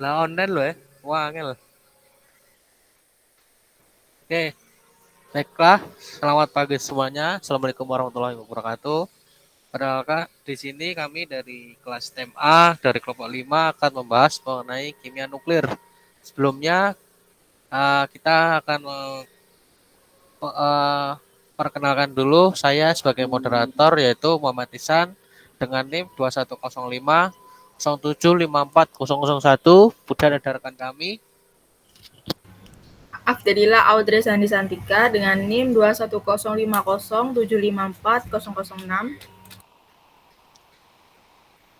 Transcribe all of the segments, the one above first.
Lah online loh ya. Wah, angel. Oke, baiklah. Selamat pagi semuanya. Assalamualaikum warahmatullahi wabarakatuh. Perkenalkan, di sini kami dari kelas TMA dari kelompok 5 akan membahas mengenai kimia nuklir. Sebelumnya kita akan perkenalkan dulu saya sebagai moderator yaitu Muhammad Isan dengan NIM 2105 0754 001. Kemudian ada rekan kami Afdadillah Audrey Sandi Santika dengan NIM 210507540006.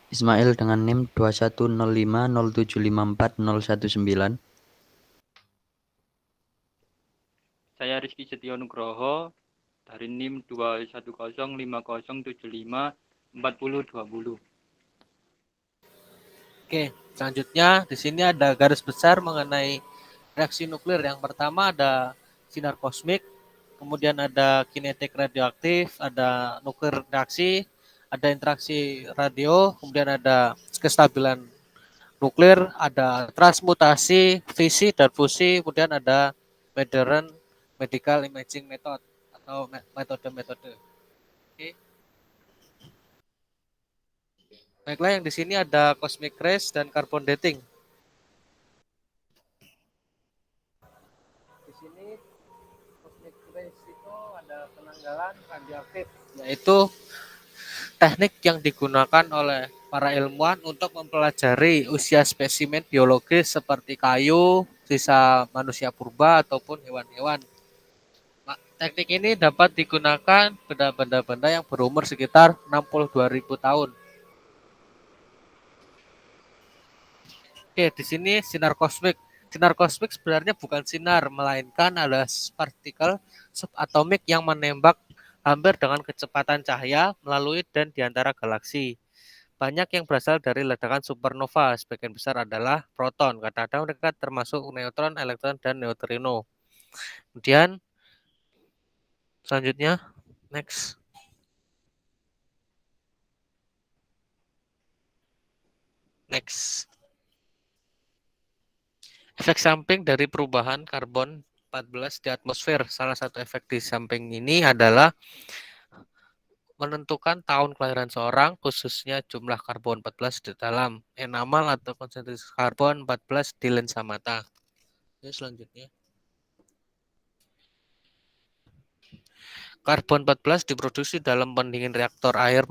Ismail dengan NIM 210507540119. Saya Rizky Setio Nugroho dari NIM 21050754020. Oke, selanjutnya di sini ada garis besar mengenai reaksi nuklir. Yang pertama ada sinar kosmik, kemudian ada kinetik radioaktif, ada nuklir reaksi, ada interaksi radio, kemudian ada kestabilan nuklir, ada transmutasi, fisi dan fusi, kemudian ada modern medical imaging method atau metode-metode. Oke. Baiklah, yang di sini ada cosmic rays dan carbon dating. Di sini cosmic rays itu ada penanggalan radioaktif, yaitu teknik yang digunakan oleh para ilmuwan untuk mempelajari usia spesimen biologis seperti kayu, sisa manusia purba ataupun hewan-hewan. Teknik ini dapat digunakan pada benda-benda yang berumur sekitar 62.000 tahun. Oke, di sini sinar kosmik. Sinar kosmik sebenarnya bukan sinar, melainkan adalah partikel subatomik yang menembak hampir dengan kecepatan cahaya melalui dan di antara galaksi. Banyak yang berasal dari ledakan supernova, sebagian besar adalah proton. Kadang-kadang mereka termasuk neutron, elektron, dan neutrino. Kemudian selanjutnya, next. Next. Efek samping dari perubahan karbon 14 di atmosfer. Salah satu efek di samping ini adalah menentukan tahun kelahiran seorang, khususnya jumlah karbon 14 di dalam enamal atau konsentrasi karbon 14 di lensa mata. Oke, selanjutnya. Karbon 14 diproduksi dalam pendingin reaktor air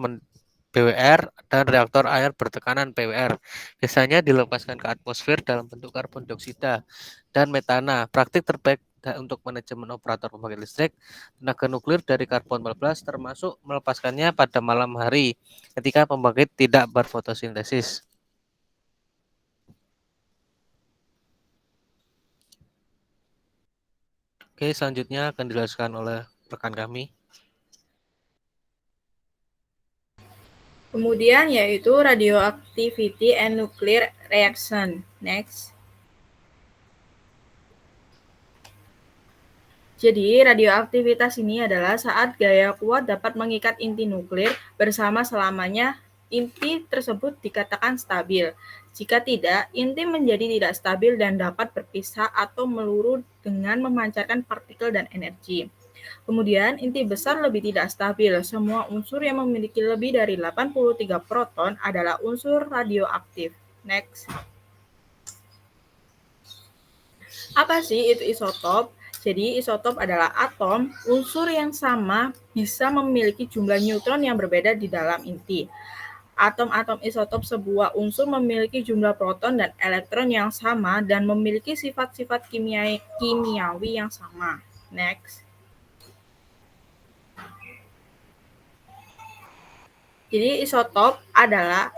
PWR dan reaktor air bertekanan PWR. Biasanya dilepaskan ke atmosfer dalam bentuk karbon dioksida dan metana. Praktik terbaik untuk manajemen operator pembangkit listrik tenaga nuklir dari karbon 14 termasuk melepaskannya pada malam hari ketika pembangkit tidak berfotosintesis. Oke, selanjutnya akan dijelaskan oleh rekan kami. Kemudian yaitu radioactivity and nuclear reaction. Next. Jadi, radioaktivitas ini adalah saat gaya kuat dapat mengikat inti nuklir bersama selamanya. Inti tersebut dikatakan stabil. Jika tidak, inti menjadi tidak stabil dan dapat berpisah atau meluru dengan memancarkan partikel dan energi. Kemudian, inti besar lebih tidak stabil. Semua unsur yang memiliki lebih dari 83 proton adalah unsur radioaktif. Next. Apa sih itu isotop? Jadi isotop adalah atom unsur yang sama bisa memiliki jumlah neutron yang berbeda di dalam inti. Atom-atom isotop sebuah unsur memiliki jumlah proton dan elektron yang sama dan memiliki sifat-sifat kimiawi yang sama. Next. Jadi isotop adalah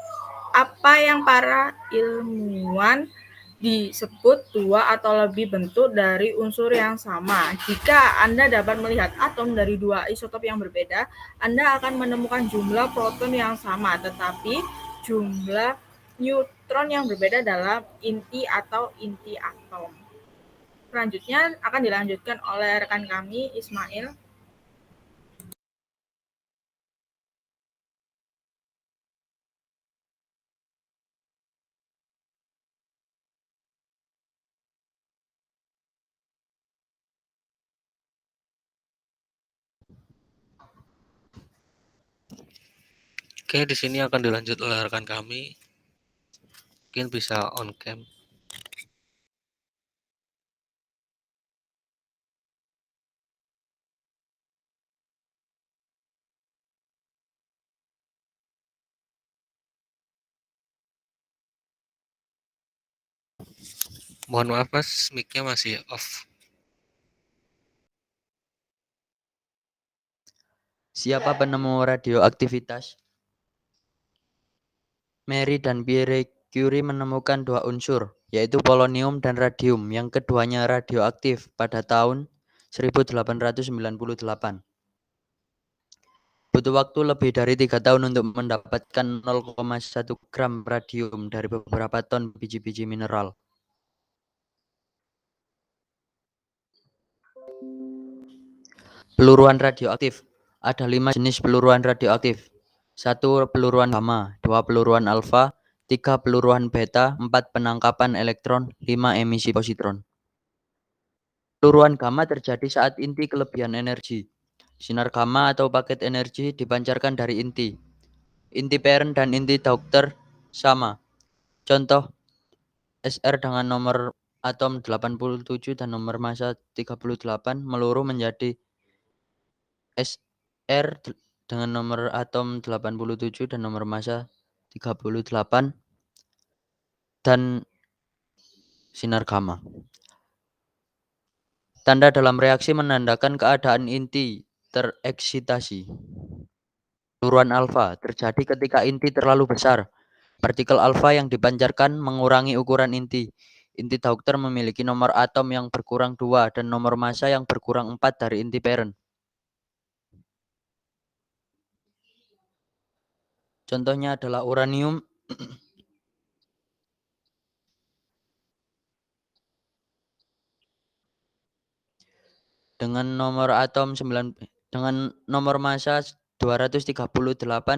apa yang para ilmuwan disebut dua atau lebih bentuk dari unsur yang sama. Jika Anda dapat melihat atom dari dua isotop yang berbeda, Anda akan menemukan jumlah proton yang sama, tetapi jumlah neutron yang berbeda dalam inti atau inti atom. Selanjutnya akan dilanjutkan oleh rekan kami, Ismail. Oke, di sini akan dilanjut oleh rekan kami. Mungkin bisa on cam. Mohon maaf Mas, mic-nya masih off. Siapa penemu radioaktivitas? Marie dan Pierre Curie menemukan dua unsur, yaitu polonium dan radium, yang keduanya radioaktif pada tahun 1898. Butuh waktu lebih dari 3 tahun untuk mendapatkan 0,1 gram radium dari beberapa ton biji-biji mineral. Peluruan radioaktif. Ada 5 jenis peluruan radioaktif. 1 peluruan gamma, 2 peluruan alfa, 3 peluruan beta, 4 penangkapan elektron, 5 emisi positron. Peluruan gamma terjadi saat inti kelebihan energi. Sinar gamma atau paket energi dipancarkan dari inti. Inti parent dan inti daughter sama. Contoh, Sr dengan nomor atom 87 dan nomor massa 38 meluruh menjadi Sr dengan nomor atom 87 dan nomor massa 38 dan sinar gamma. Tanda dalam reaksi menandakan keadaan inti tereksitasi. Peluruan alfa terjadi ketika inti terlalu besar. Partikel alfa yang dipancarkan mengurangi ukuran inti. Inti daughter memiliki nomor atom yang berkurang 2 dan nomor massa yang berkurang 4 dari inti parent. Contohnya adalah uranium dengan nomor atom 9 dengan nomor massa 238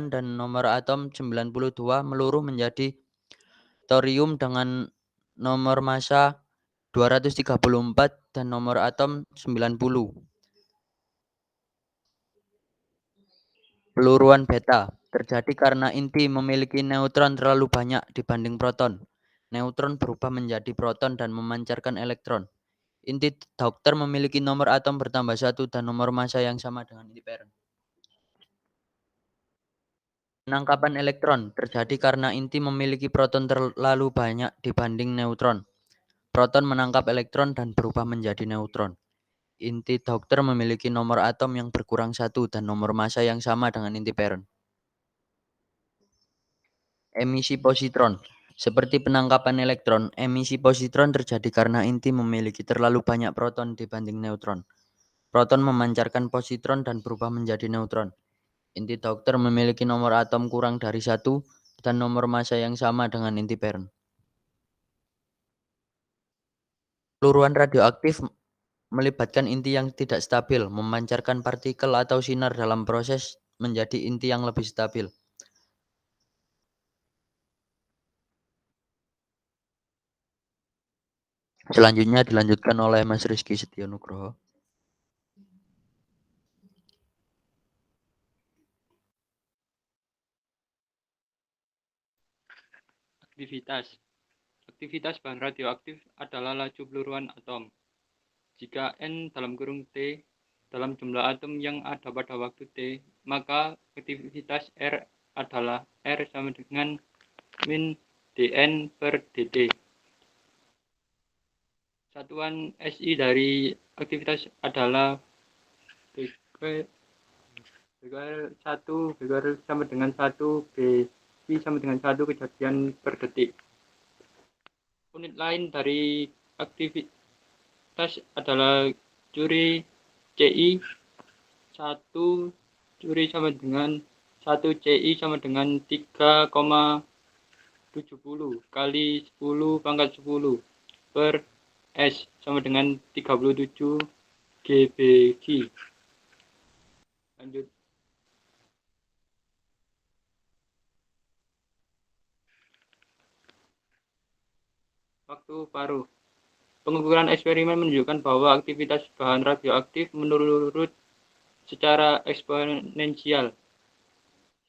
dan nomor atom 92 meluruh menjadi thorium dengan nomor massa 234 dan nomor atom 90. Peluruan beta terjadi karena inti memiliki neutron terlalu banyak dibanding proton. Neutron berubah menjadi proton dan memancarkan elektron. Inti daughter memiliki nomor atom bertambah 1 dan nomor massa yang sama dengan inti parent. Penangkapan elektron terjadi karena inti memiliki proton terlalu banyak dibanding neutron. Proton menangkap elektron dan berubah menjadi neutron. Inti daughter memiliki nomor atom yang berkurang 1 dan nomor massa yang sama dengan inti parent. Emisi positron. Seperti penangkapan elektron, emisi positron terjadi karena inti memiliki terlalu banyak proton dibanding neutron. Proton memancarkan positron dan berubah menjadi neutron. Inti daughter memiliki nomor atom kurang dari 1 dan nomor massa yang sama dengan inti parent. Peluruan radioaktif melibatkan inti yang tidak stabil, memancarkan partikel atau sinar dalam proses menjadi inti yang lebih stabil. Selanjutnya dilanjutkan oleh Mas Rizky Setionugroho. Aktivitas. Aktivitas bahan radioaktif adalah laju peluruan atom. Jika N dalam kurung T dalam jumlah atom yang ada pada waktu T, maka aktivitas R adalah R sama dengan min dN per dt. Satuan SI dari aktivitas adalah BQ 1 sama dengan 1 B sama dengan 1 kejadian per detik. Unit lain dari aktivitas adalah Curie CI 1 Curie sama dengan 1 CI sama dengan 3,70 kali 10 pangkat 10 per S sama dengan 37 GBG. Lanjut. Waktu paruh. Pengukuran eksperimen menunjukkan bahwa aktivitas bahan radioaktif menurun secara eksponensial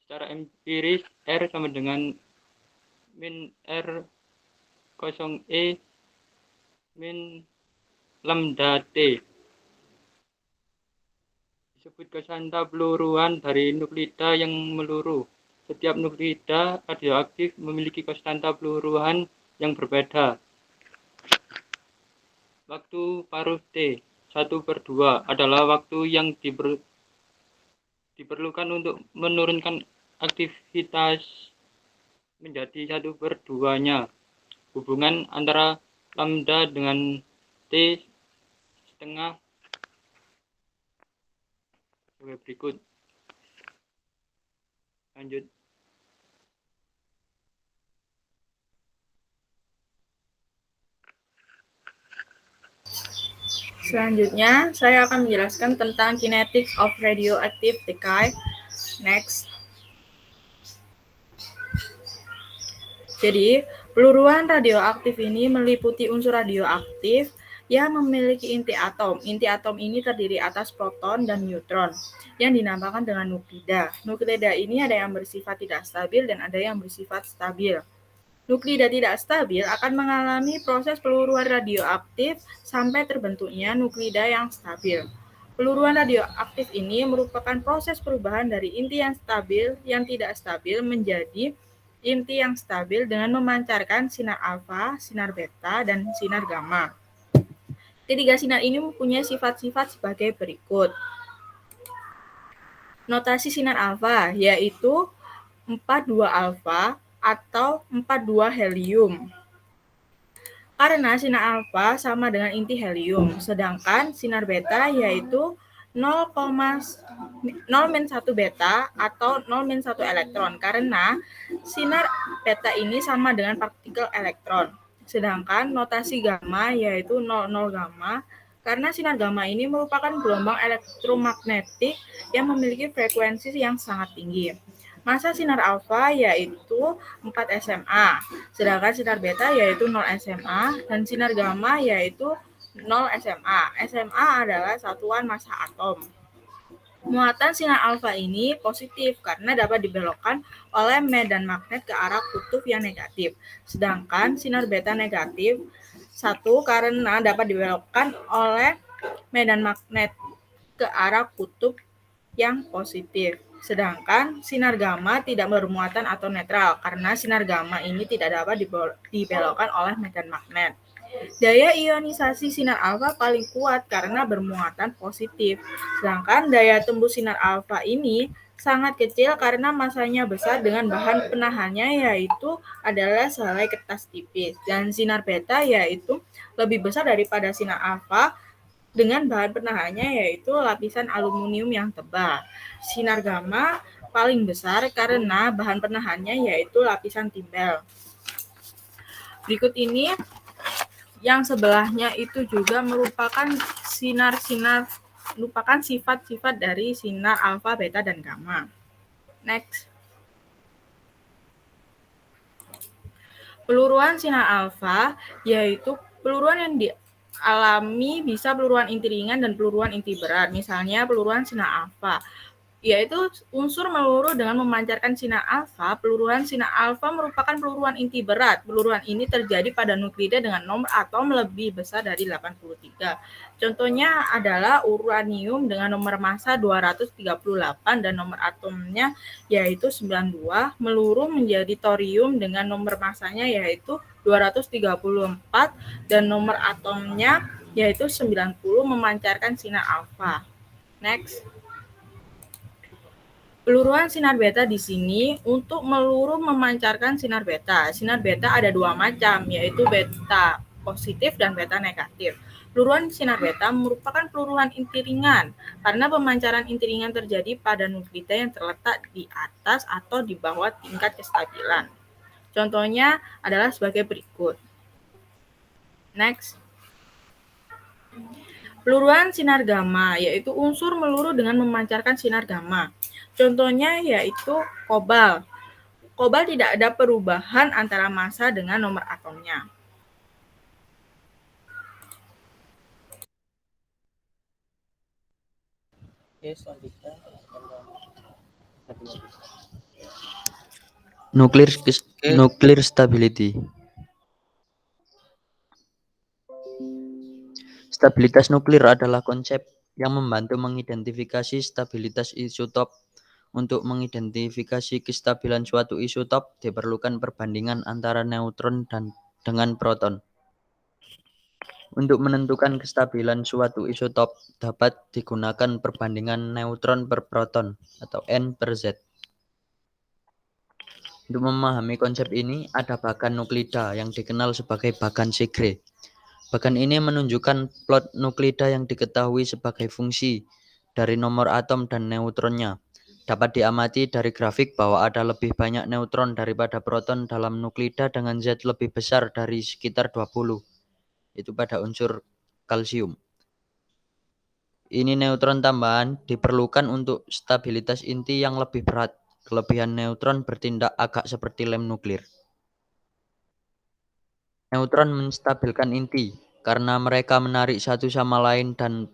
Secara empiris, R sama dengan min R 0 E min lambda T. Disebut kesanta peluruan dari nuklida yang meluruh. Setiap nuklida radioaktif memiliki konstanta peluruan yang berbeda. Waktu paruh T 1/2 adalah waktu yang diperlukan untuk menurunkan aktivitas menjadi 1/2-nya. Hubungan antara lambda dengan T setengah sebagai berikut. Lanjut. Selanjutnya, saya akan menjelaskan tentang kinetics of radioactive decay. Next. Jadi, peluruan radioaktif ini meliputi unsur radioaktif yang memiliki inti atom. Inti atom ini terdiri atas proton dan neutron yang dinamakan dengan nuklida. Nuklida ini ada yang bersifat tidak stabil dan ada yang bersifat stabil. Nuklida tidak stabil akan mengalami proses peluruan radioaktif sampai terbentuknya nuklida yang stabil. Peluruan radioaktif ini merupakan proses perubahan dari inti yang stabil yang tidak stabil menjadi inti yang stabil dengan memancarkan sinar alfa, sinar beta, dan sinar gamma. Ketiga sinar ini mempunyai sifat-sifat sebagai berikut. Notasi sinar alfa yaitu 42 alfa atau 42 helium. Karena sinar alfa sama dengan inti helium, sedangkan sinar beta yaitu 0,1 beta atau 0-1 elektron karena sinar beta ini sama dengan partikel elektron. Sedangkan notasi gamma yaitu 00 gamma karena sinar gamma ini merupakan gelombang elektromagnetik yang memiliki frekuensi yang sangat tinggi. Massa sinar alfa yaitu 4 SMA, sedangkan sinar beta yaitu 0 SMA, dan sinar gamma yaitu 0 SMA. SMA adalah satuan massa atom. Muatan sinar alfa ini positif karena dapat dibelokkan oleh medan magnet ke arah kutub yang negatif, sedangkan sinar beta negatif satu karena dapat dibelokkan oleh medan magnet ke arah kutub yang positif. Sedangkan sinar gamma tidak bermuatan atau netral karena sinar gamma ini tidak dapat dibelokkan oleh medan magnet. Daya ionisasi sinar alfa paling kuat karena bermuatan positif. Sedangkan daya tembus sinar alfa ini sangat kecil karena masanya besar dengan bahan penahannya yaitu adalah sehelai kertas tipis. Dan sinar beta yaitu lebih besar daripada sinar alfa dengan bahan penahannya yaitu lapisan aluminium yang tebal. Sinar gamma paling besar karena bahan penahannya yaitu lapisan timbel. Berikut ini yang sebelahnya itu juga merupakan sifat-sifat dari sinar alfa, beta, dan gamma. Next. Peluruan sinar alfa yaitu peluruan yang alami bisa peluruan inti ringan dan peluruan inti berat. Misalnya peluruan sinar alfa, yaitu unsur meluruh dengan memancarkan sinar alfa. Peluruan sinar alfa merupakan peluruan inti berat. Peluruan ini terjadi pada nuklida dengan nomor atom lebih besar dari 83. Contohnya adalah uranium dengan nomor massa 238 dan nomor atomnya yaitu 92 meluruh menjadi thorium dengan nomor massanya yaitu 234 dan nomor atomnya yaitu 90 memancarkan sinar alfa. Next. Peluruan sinar beta di sini untuk meluruh memancarkan sinar beta. Sinar beta ada dua macam, yaitu beta positif dan beta negatif. Peluruan sinar beta merupakan peluruan inti ringan, karena pemancaran inti ringan terjadi pada nuklida yang terletak di atas atau di bawah tingkat kestabilan. Contohnya adalah sebagai berikut. Next. Peluruan sinar gamma, yaitu unsur meluruh dengan memancarkan sinar gamma. Contohnya yaitu kobal. Kobal tidak ada perubahan antara massa dengan nomor atomnya. Oke, selanjutnya Nuclear Oke, nuclear stability. Stabilitas nuklir adalah konsep yang membantu mengidentifikasi stabilitas isotop. Untuk mengidentifikasi kestabilan suatu isotop, diperlukan perbandingan antara neutron dan dengan proton. Untuk menentukan kestabilan suatu isotop, dapat digunakan perbandingan neutron per proton atau N per Z. Untuk memahami konsep ini, ada bagan nuklida yang dikenal sebagai bagan Segre. Bagan ini menunjukkan plot nuklida yang diketahui sebagai fungsi dari nomor atom dan neutronnya. Dapat diamati dari grafik bahwa ada lebih banyak neutron daripada proton dalam nuklida dengan Z lebih besar dari sekitar 20. Itu pada unsur kalsium. Ini neutron tambahan diperlukan untuk stabilitas inti yang lebih berat. Kelebihan neutron bertindak agak seperti lem nuklir. Neutron menstabilkan inti karena mereka menarik satu sama lain dan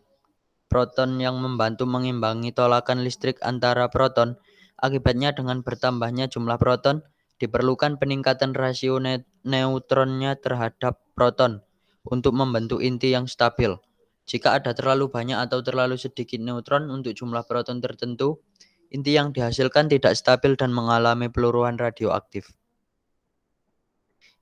proton yang membantu mengimbangi tolakan listrik antara proton. Akibatnya dengan bertambahnya jumlah proton, diperlukan peningkatan rasio neutronnya terhadap proton untuk membentuk inti yang stabil. Jika ada terlalu banyak atau terlalu sedikit neutron untuk jumlah proton tertentu, inti yang dihasilkan tidak stabil dan mengalami peluruhan radioaktif.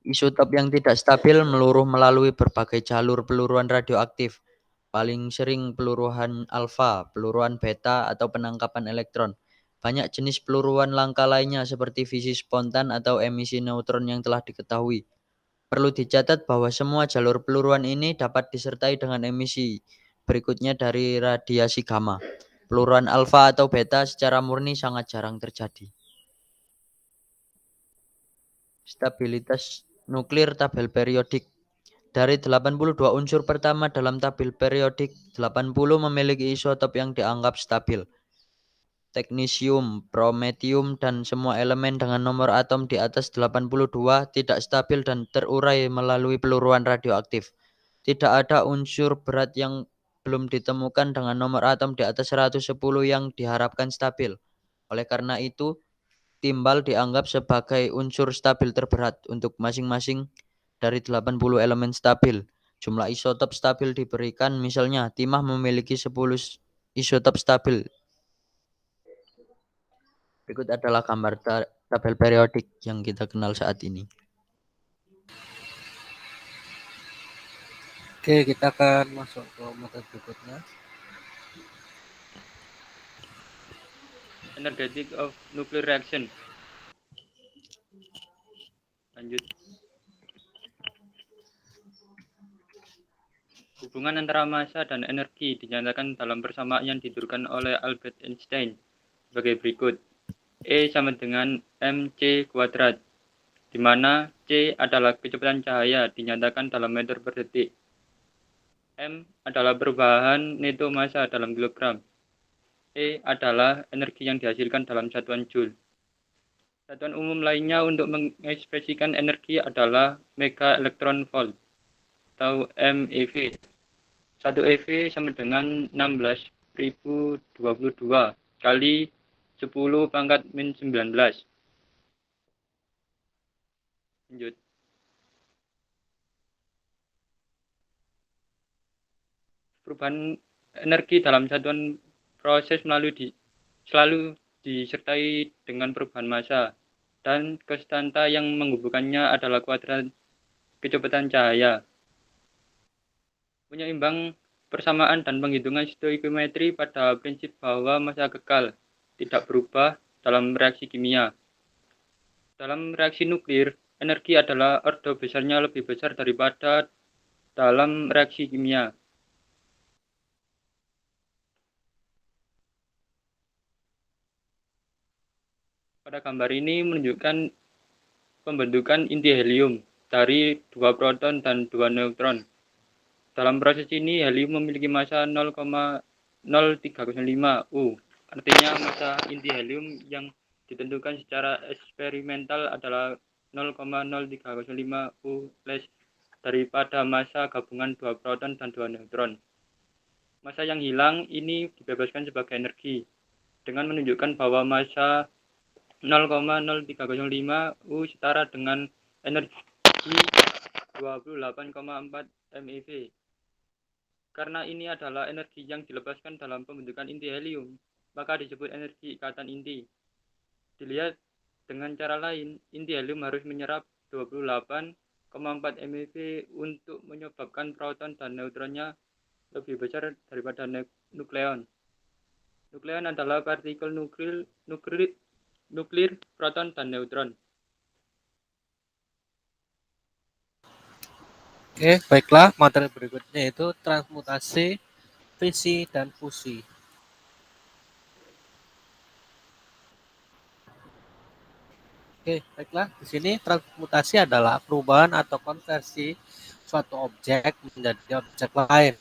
Isotop yang tidak stabil meluruh melalui berbagai jalur peluruhan radioaktif. Paling sering peluruhan alfa, peluruhan beta, atau penangkapan elektron. Banyak jenis peluruhan langka lainnya seperti fisi spontan atau emisi neutron yang telah diketahui. Perlu dicatat bahwa semua jalur peluruhan ini dapat disertai dengan emisi berikutnya dari radiasi gamma. Peluruhan alfa atau beta secara murni sangat jarang terjadi. Stabilitas nuklir tabel periodik. Dari 82 unsur pertama dalam tabel periodik, 80 memiliki isotop yang dianggap stabil. Teknisium, prometium, dan semua elemen dengan nomor atom di atas 82 tidak stabil dan terurai melalui peluruhan radioaktif. Tidak ada unsur berat yang belum ditemukan dengan nomor atom di atas 110 yang diharapkan stabil. Oleh karena itu, timbal dianggap sebagai unsur stabil terberat untuk masing-masing dari 80 elemen stabil. Jumlah isotop stabil diberikan, misalnya timah memiliki 10 isotop stabil. Berikut adalah gambar tabel periodik yang kita kenal saat ini. oke, kita akan masuk ke materi berikutnya. Energetic of nuclear reaction. Lanjut. Hubungan antara massa dan energi dinyatakan dalam persamaan yang dituturkan oleh Albert Einstein sebagai berikut. E sama dengan mc kuadrat, di mana c adalah kecepatan cahaya dinyatakan dalam meter per detik. M adalah perubahan neto massa dalam kilogram. E adalah energi yang dihasilkan dalam satuan joule. Satuan umum lainnya untuk mengekspresikan energi adalah mega elektron volt atau MeV. 1 EV sama dengan 16.022 kali 10 pangkat min 19. Lanjut. Perubahan energi dalam satuan proses selalu disertai dengan perubahan massa, dan konstanta yang menghubungkannya adalah kuadrat kecepatan cahaya. Penyeimbang persamaan dan penghitungan stoikiometri pada prinsip bahwa massa kekal, tidak berubah dalam reaksi kimia. Dalam reaksi nuklir, energi adalah ordo besarnya lebih besar daripada dalam reaksi kimia. Pada gambar ini menunjukkan pembentukan inti helium dari 2 proton dan 2 neutron. Dalam proses ini, helium memiliki massa 0,0305 U. Artinya massa inti helium yang ditentukan secara eksperimental adalah 0,0305 U less daripada massa gabungan 2 proton dan 2 neutron. Massa yang hilang ini dibebaskan sebagai energi dengan menunjukkan bahwa massa 0,0305 U setara dengan energi 28,4 MeV. Karena ini adalah energi yang dilepaskan dalam pembentukan inti helium, maka disebut energi ikatan inti. Dilihat dengan cara lain, inti helium harus menyerap 28,4 MeV untuk menyebabkan proton dan neutronnya lebih besar daripada nukleon. Nukleon adalah partikel nuklir, proton, dan neutron. Oke, baiklah. Materi berikutnya itu transmutasi, fisi, dan fusi. Oke, baiklah. Di sini transmutasi adalah perubahan atau konversi suatu objek menjadi objek lain.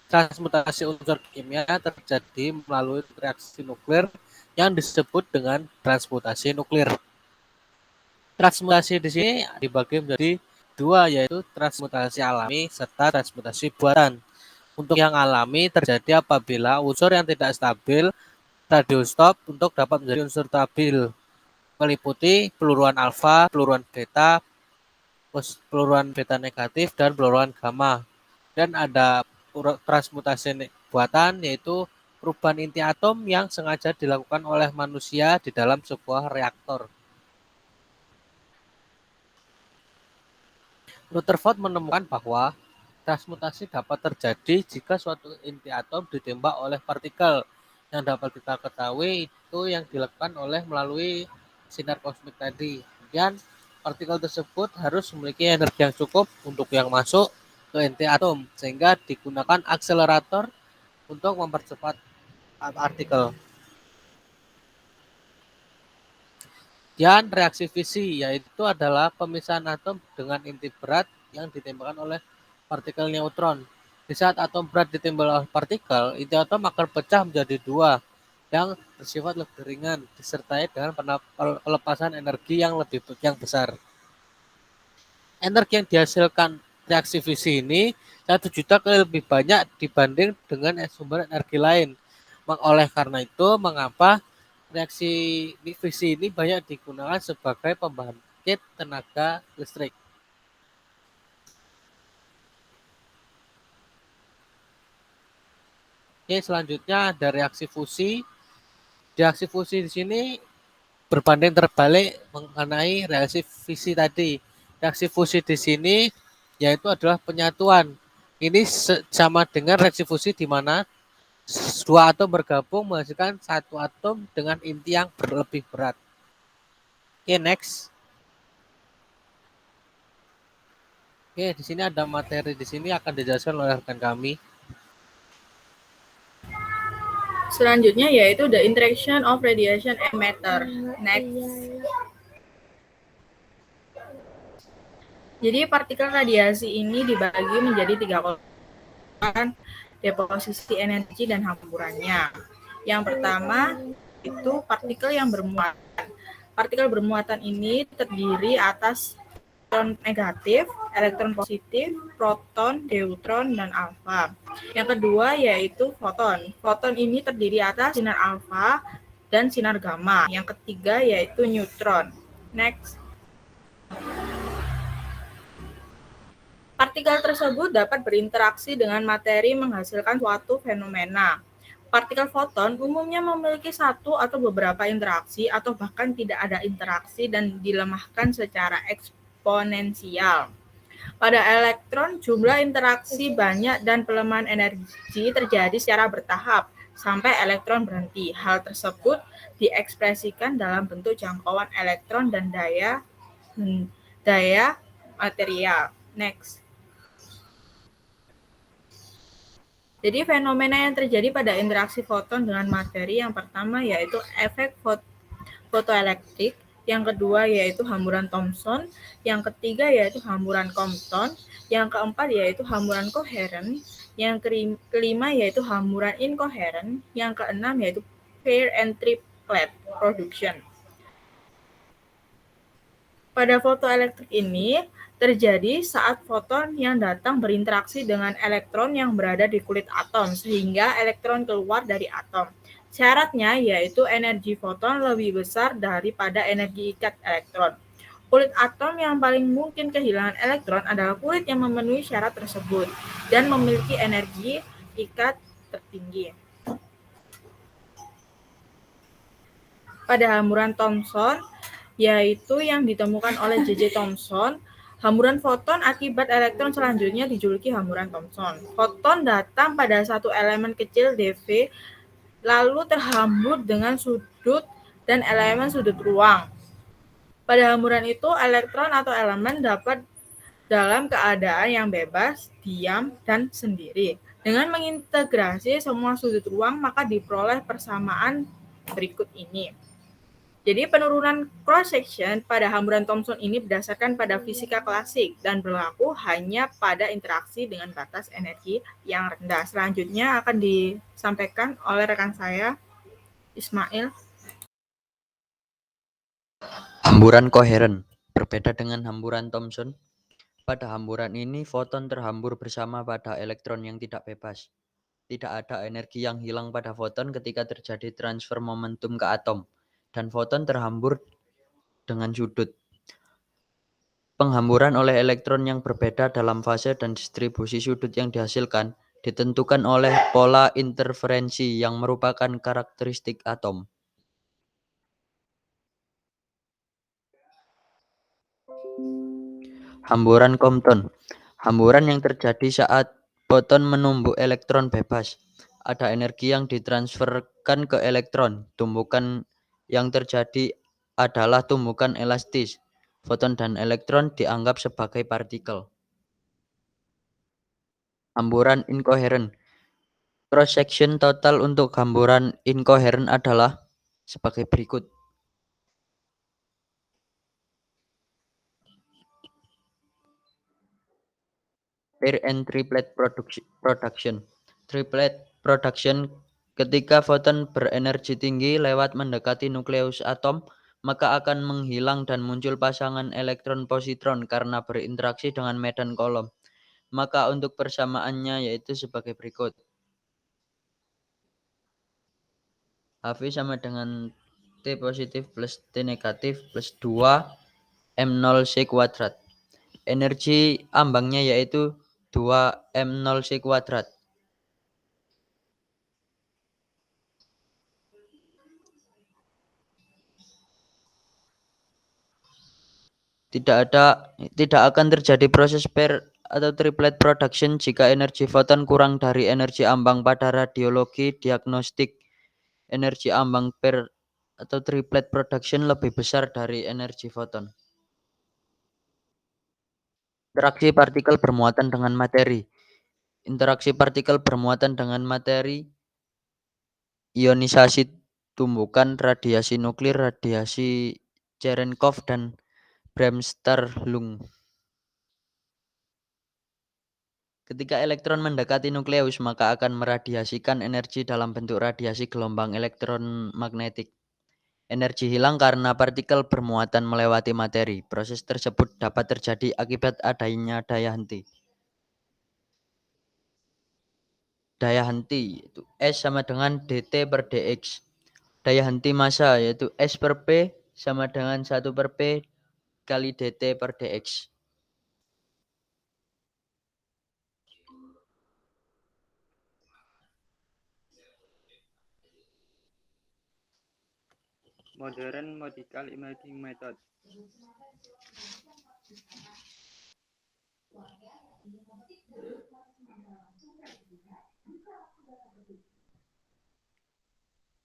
Transmutasi unsur kimia terjadi melalui reaksi nuklir yang disebut dengan transmutasi nuklir. Transmutasi di sini dibagi menjadi dua, yaitu transmutasi alami serta transmutasi buatan. Untuk yang alami terjadi apabila unsur yang tidak stabil radiostop untuk dapat menjadi unsur stabil, meliputi peluruan alfa, peluruan beta negatif, dan peluruan gamma. Dan ada transmutasi buatan, yaitu perubahan inti atom yang sengaja dilakukan oleh manusia di dalam sebuah reaktor. Rutherford menemukan bahwa transmutasi dapat terjadi jika suatu inti atom ditembak oleh partikel. Yang dapat kita ketahui itu yang dilakukan melalui sinar kosmik tadi. Kemudian partikel tersebut harus memiliki energi yang cukup untuk yang masuk ke inti atom, sehingga digunakan akselerator untuk mempercepat partikel. Dan reaksi fisi, yaitu adalah pemisahan atom dengan inti berat yang ditembakkan oleh partikel neutron. Di saat atom berat ditembak oleh partikel, inti atom akan pecah menjadi dua yang bersifat lebih ringan, disertai dengan pelepasan energi yang besar. Energi yang dihasilkan reaksi fisi ini 1 juta kali lebih banyak dibanding dengan sumber energi lain. Oleh karena itu, mengapa reaksi fisi ini banyak digunakan sebagai pembangkit tenaga listrik. Oke, selanjutnya ada reaksi fusi. Reaksi fusi di sini berbanding terbalik mengenai reaksi fisi tadi. Reaksi fusi di sini yaitu adalah penyatuan. Ini sama dengan reaksi fusi di mana dua atom bergabung menghasilkan satu atom dengan inti yang lebih berat. Oke, next. Oke, di sini ada materi di sini akan dijelaskan oleh rekan kami. Selanjutnya yaitu the interaction of radiation and matter. Next. Jadi partikel radiasi ini dibagi menjadi 3 golongan: deposisi energi dan hamburannya. Yang pertama itu partikel yang bermuatan. Partikel bermuatan ini terdiri atas elektron negatif, elektron positif, proton, neutron, dan alfa. Yang kedua yaitu foton. Foton ini terdiri atas sinar alfa dan sinar gamma. Yang ketiga yaitu neutron. Next. Partikel tersebut dapat berinteraksi dengan materi menghasilkan suatu fenomena. Partikel foton umumnya memiliki satu atau beberapa interaksi atau bahkan tidak ada interaksi dan dilemahkan secara eksponensial. Pada elektron, jumlah interaksi banyak dan pelemahan energi terjadi secara bertahap sampai elektron berhenti. Hal tersebut diekspresikan dalam bentuk jangkauan elektron dan daya material. Next. Jadi fenomena yang terjadi pada interaksi foton dengan materi yang pertama yaitu efek fotoelektrik, yang kedua yaitu hamburan Thomson, yang ketiga yaitu hamburan Compton, yang keempat yaitu hamburan koheren, yang kelima yaitu hamburan inkoheren, yang keenam yaitu pair and triplet production. Pada fotoelektrik ini terjadi saat foton yang datang berinteraksi dengan elektron yang berada di kulit atom, sehingga elektron keluar dari atom. Syaratnya yaitu energi foton lebih besar daripada energi ikat elektron. Kulit atom yang paling mungkin kehilangan elektron adalah kulit yang memenuhi syarat tersebut dan memiliki energi ikat tertinggi. Pada hamburan Thomson, yaitu yang ditemukan oleh J.J. Thomson, hamburan foton akibat elektron selanjutnya dijuluki hamburan Thomson. Foton datang pada satu elemen kecil dV lalu terhambur dengan sudut dan elemen sudut ruang. Pada hamburan itu, elektron atau elemen dapat dalam keadaan yang bebas, diam, dan sendiri. Dengan mengintegrasi semua sudut ruang, maka diperoleh persamaan berikut ini. Jadi penurunan cross-section pada hamburan Thomson ini berdasarkan pada fisika klasik dan berlaku hanya pada interaksi dengan batas energi yang rendah. Selanjutnya akan disampaikan oleh rekan saya, Ismail. Hamburan koheren. Berbeda dengan hamburan Thomson, pada hamburan ini foton terhambur bersama pada elektron yang tidak bebas. Tidak ada energi yang hilang pada foton ketika terjadi transfer momentum ke atom, dan foton terhambur dengan sudut. Penghamburan oleh elektron yang berbeda dalam fase dan distribusi sudut yang dihasilkan ditentukan oleh pola interferensi yang merupakan karakteristik atom. Hamburan Compton. Hamburan yang terjadi saat foton menumbuk elektron bebas. Ada energi yang ditransferkan ke elektron. Tumbukan yang terjadi adalah tumbukan elastis. Foton dan elektron dianggap sebagai partikel. Hamburan inkoheren. Cross section total untuk hamburan inkoheren adalah sebagai berikut. Pair and triplet production. Triplet production ketika foton berenergi tinggi lewat mendekati nukleus atom, maka akan menghilang dan muncul pasangan elektron-positron karena berinteraksi dengan medan kolom. Maka untuk persamaannya yaitu sebagai berikut. Hv sama dengan T positif plus T negatif plus 2 M0 C kuadrat. Energi ambangnya yaitu 2 M0 C kuadrat. Tidak akan terjadi proses pair atau triplet production jika energi foton kurang dari energi ambang pada radiologi diagnostik. Energi ambang pair atau triplet production lebih besar dari energi foton. Interaksi partikel bermuatan dengan materi. Interaksi partikel bermuatan dengan materi, ionisasi tumbukan, radiasi nuklir, radiasi Cherenkov, dan Bremsstrahlung. Ketika elektron mendekati nukleus, maka akan meradiasikan energi dalam bentuk radiasi gelombang elektromagnetik. Energi hilang karena partikel bermuatan melewati materi. Proses tersebut dapat terjadi akibat adanya daya henti. Daya henti yaitu S sama dengan dt per dx. Daya henti massa yaitu S per P sama dengan 1 per P kali dt per dx. Modern medical imaging method.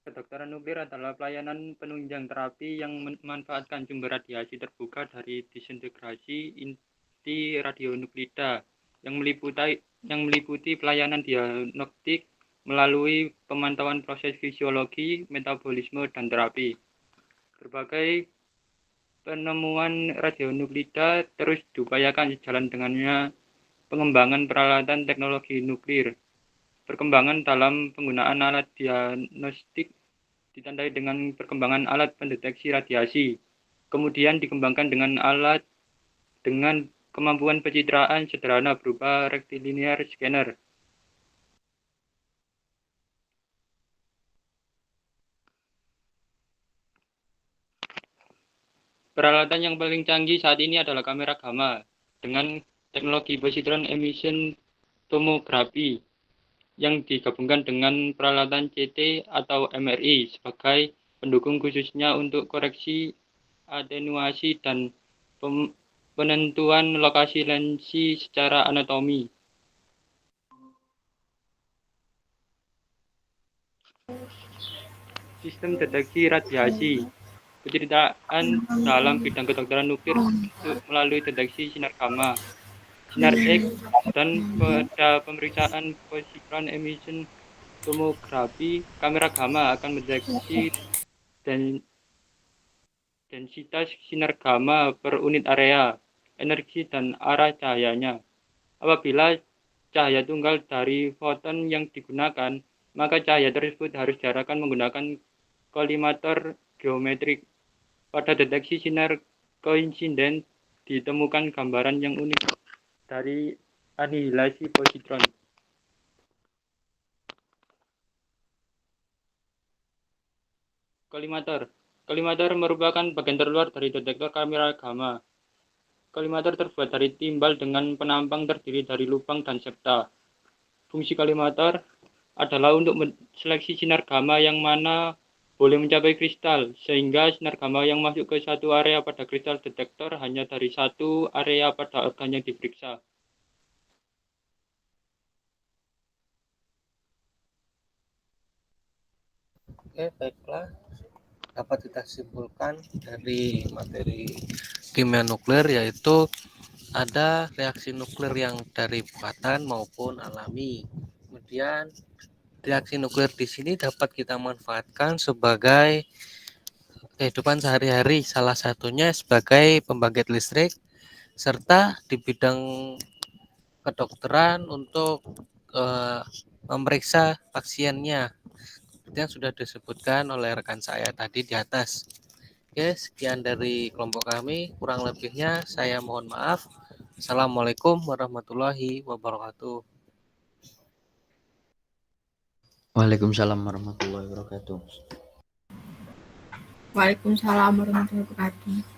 Kedokteran nuklir adalah pelayanan penunjang terapi yang memanfaatkan sumber radiasi terbuka dari disintegrasi inti radionuklida yang meliputi pelayanan diagnostik melalui pemantauan proses fisiologi, metabolisme, dan terapi. Berbagai penemuan radionuklida terus diupayakan sejalan dengannya pengembangan peralatan teknologi nuklir. Perkembangan dalam penggunaan alat diagnostik ditandai dengan perkembangan alat pendeteksi radiasi. Kemudian dikembangkan dengan alat dengan kemampuan pencitraan sederhana berupa rectilinear scanner. Peralatan yang paling canggih saat ini adalah kamera gamma dengan teknologi positron emission tomografi yang digabungkan dengan peralatan CT atau MRI sebagai pendukung khususnya untuk koreksi, atenuasi, dan penentuan lokasi lensi secara anatomi. Sistem deteksi radiasi. Penceritaan dalam bidang kedokteran nuklir melalui deteksi sinar gamma, sinar X, dan pada pemeriksaan positron emission tomografi, kamera gamma akan mendeteksi densitas sinar gamma per unit area, energi, dan arah cahayanya. Apabila cahaya tunggal dari foton yang digunakan, maka cahaya tersebut harus diarahkan menggunakan kolimator geometrik. Pada deteksi sinar koinsiden ditemukan gambaran yang unik dari anihilasi positron. Kolimator. Kolimator merupakan bagian terluar dari detektor kamera gamma. Kolimator terbuat dari timbal dengan penampang terdiri dari lubang dan septa. Fungsi kolimator adalah untuk seleksi sinar gamma yang mana boleh mencapai kristal, sehingga sinar gamma yang masuk ke satu area pada kristal detektor hanya dari satu area pada organ yang diperiksa. Oke, baiklah. Dapat kita simpulkan dari materi kimia nuklir yaitu ada reaksi nuklir yang dari buatan maupun alami. Kemudian reaksi nuklir di sini dapat kita manfaatkan sebagai kehidupan sehari-hari, salah satunya sebagai pembangkit listrik serta di bidang kedokteran untuk memeriksa pasiennya. Seperti yang sudah disebutkan oleh rekan saya tadi di atas. Oke, sekian dari kelompok kami. Kurang lebihnya saya mohon maaf. Assalamualaikum warahmatullahi wabarakatuh. Waalaikumsalam warahmatullahi wabarakatuh. Waalaikumsalam warahmatullahi wabarakatuh.